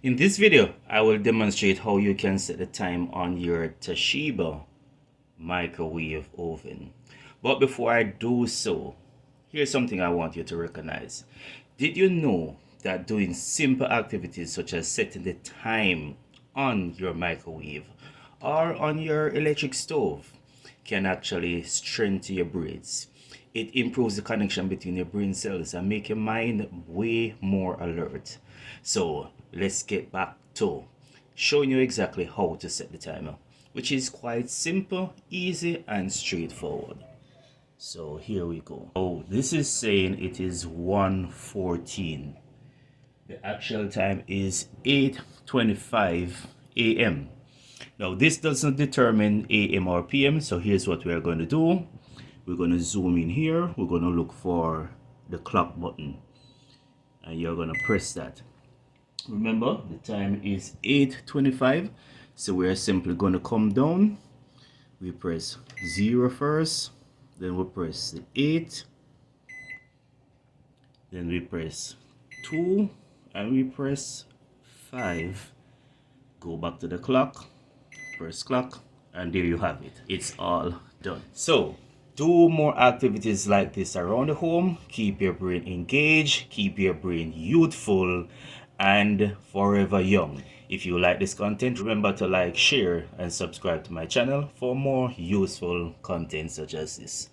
In this video, I will demonstrate how you can set the time on your Toshiba microwave oven. But before I do so, here's something I want you to recognize. Did you know that doing simple activities such as setting the time on your microwave or on your electric stove can actually strengthen your brains? It improves the connection between your brain cells and make your mind way more alert. So let's get back to showing you exactly how to set the timer, which is quite simple, easy, and straightforward. So here we go. Oh, this is saying it is 1:14. The actual time is 8:25 a.m. Now this doesn't determine AM or PM, so here's what we are going to do. We're going to zoom in here. We're going to look for the clock button and you're going to press that. Remember, the time is 8:25, so we're simply going to come down. We press 0 first, then we press the 8, then we press 2, and we press 5. Go back to the clock, press clock, and there you have it. It's all done. So do more activities like this around the home. Keep your brain engaged, keep your brain youthful, and forever young. If you like this content, remember to like, share, and subscribe to my channel for more useful content such as this.